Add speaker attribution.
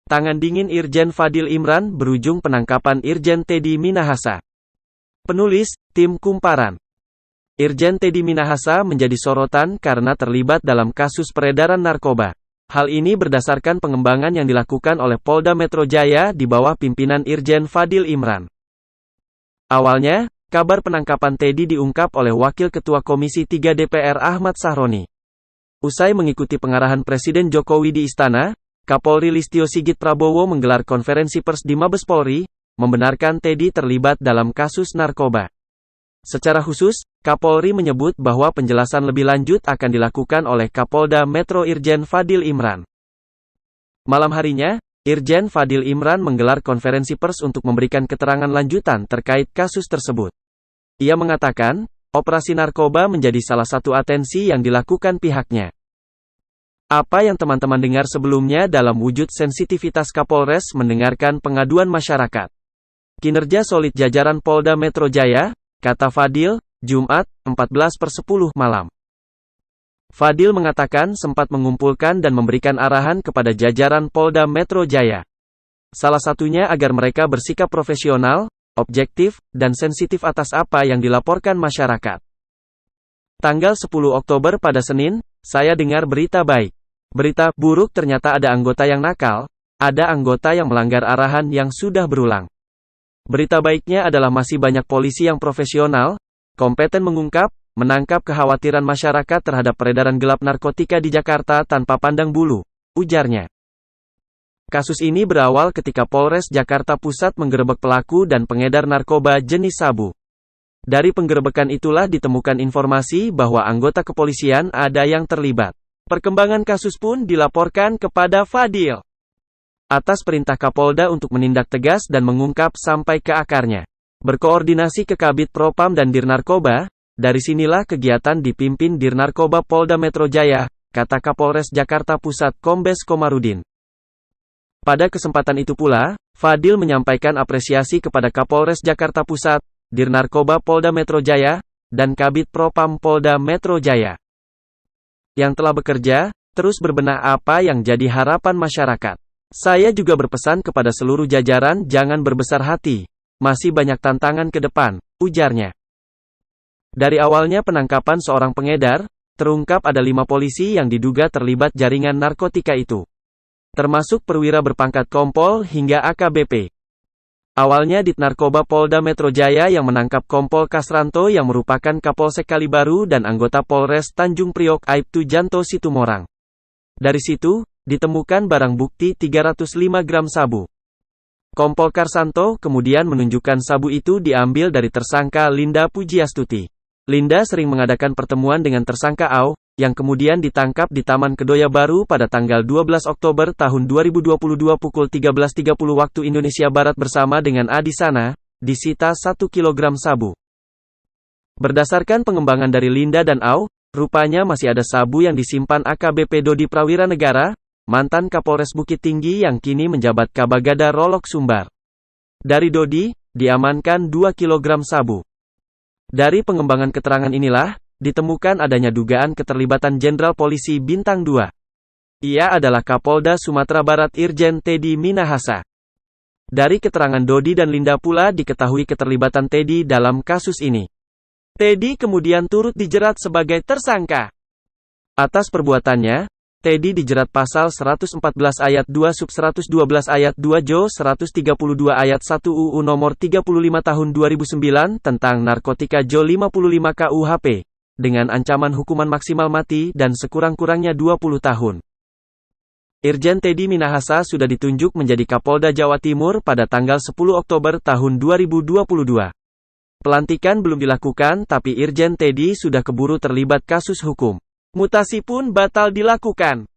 Speaker 1: Tangan dingin Irjen Fadil Imran berujung penangkapan Irjen Teddy Minahasa. Penulis, Tim Kumparan. Irjen Teddy Minahasa menjadi sorotan karena terlibat dalam kasus peredaran narkoba. Hal ini berdasarkan pengembangan yang dilakukan oleh Polda Metro Jaya di bawah pimpinan Irjen Fadil Imran. Awalnya, kabar penangkapan Teddy diungkap oleh Wakil Ketua Komisi 3 DPR Ahmad Sahroni. Usai mengikuti pengarahan Presiden Jokowi di Istana, Kapolri Listio Sigit Prabowo menggelar konferensi pers di Mabes Polri, membenarkan Teddy terlibat dalam kasus narkoba. Secara khusus, Kapolri menyebut bahwa penjelasan lebih lanjut akan dilakukan oleh Kapolda Metro Irjen Fadil Imran. Malam harinya, Irjen Fadil Imran menggelar konferensi pers untuk memberikan keterangan lanjutan terkait kasus tersebut. Ia mengatakan, operasi narkoba menjadi salah satu atensi yang dilakukan pihaknya. Apa yang teman-teman dengar sebelumnya dalam wujud sensitivitas Kapolres mendengarkan pengaduan masyarakat. Kinerja solid jajaran Polda Metro Jaya, kata Fadil, Jumat, 14/10 malam. Fadil mengatakan sempat mengumpulkan dan memberikan arahan kepada jajaran Polda Metro Jaya. Salah satunya agar mereka bersikap profesional, objektif, dan sensitif atas apa yang dilaporkan masyarakat. Tanggal 10 Oktober pada Senin, saya dengar berita baik. Berita buruk ternyata ada anggota yang nakal, ada anggota yang melanggar arahan yang sudah berulang. Berita baiknya adalah masih banyak polisi yang profesional, kompeten mengungkap, menangkap kekhawatiran masyarakat terhadap peredaran gelap narkotika di Jakarta tanpa pandang bulu, ujarnya. Kasus ini berawal ketika Polres Jakarta Pusat menggerebek pelaku dan pengedar narkoba jenis sabu. Dari penggerebekan itulah ditemukan informasi bahwa anggota kepolisian ada yang terlibat. Perkembangan kasus pun dilaporkan kepada Fadil. Atas perintah Kapolda untuk menindak tegas dan mengungkap sampai ke akarnya. Berkoordinasi ke Kabid Propam dan Dirnarkoba, dari sinilah kegiatan dipimpin Dirnarkoba Polda Metro Jaya, kata Kapolres Jakarta Pusat Kombes Komarudin. Pada kesempatan itu pula, Fadil menyampaikan apresiasi kepada Kapolres Jakarta Pusat, Dirnarkoba Polda Metro Jaya, dan Kabid Propam Polda Metro Jaya. Yang telah bekerja, terus berbenah apa yang jadi harapan masyarakat. Saya juga berpesan kepada seluruh jajaran jangan berbesar hati. Masih banyak tantangan ke depan, ujarnya. Dari awalnya penangkapan seorang pengedar, terungkap ada 5 polisi yang diduga terlibat jaringan narkotika itu. Termasuk perwira berpangkat Kompol hingga AKBP. Awalnya Ditnarkoba Polda Metro Jaya yang menangkap Kompol Kasranto yang merupakan Kapolsek Kalibaru dan anggota Polres Tanjung Priok Aibtu Janto Situmorang. Dari situ, ditemukan barang bukti 305 gram sabu. Kompol Kasranto kemudian menunjukkan sabu itu diambil dari tersangka Linda Pujiastuti. Linda sering mengadakan pertemuan dengan tersangka Au, yang kemudian ditangkap di Taman Kedoya Baru pada tanggal 12 Oktober tahun 2022 pukul 13.30 waktu Indonesia Barat bersama dengan A di sana, disita 1 kg sabu. Berdasarkan pengembangan dari Linda dan Au, rupanya masih ada sabu yang disimpan AKBP Dodi Prawira Negara, mantan Kapolres Bukit Tinggi yang kini menjabat Kabagada Rolok Sumbar. Dari Dodi, diamankan 2 kg sabu. Dari pengembangan keterangan inilah, ditemukan adanya dugaan keterlibatan Jenderal Polisi Bintang 2. Ia adalah Kapolda Sumatera Barat Irjen Teddy Minahasa. Dari keterangan Dodi dan Linda pula diketahui keterlibatan Teddy dalam kasus ini. Teddy kemudian turut dijerat sebagai tersangka. Atas perbuatannya, Teddy dijerat pasal 114 ayat 2 sub 112 ayat 2 Jo 132 ayat 1 UU nomor 35 tahun 2009 tentang narkotika Jo 55 KUHP. Dengan ancaman hukuman maksimal mati dan sekurang-kurangnya 20 tahun. Irjen Teddy Minahasa sudah ditunjuk menjadi Kapolda Jawa Timur pada tanggal 10 Oktober tahun 2022. Pelantikan belum dilakukan tapi Irjen Teddy sudah keburu terlibat kasus hukum. Mutasi pun batal dilakukan.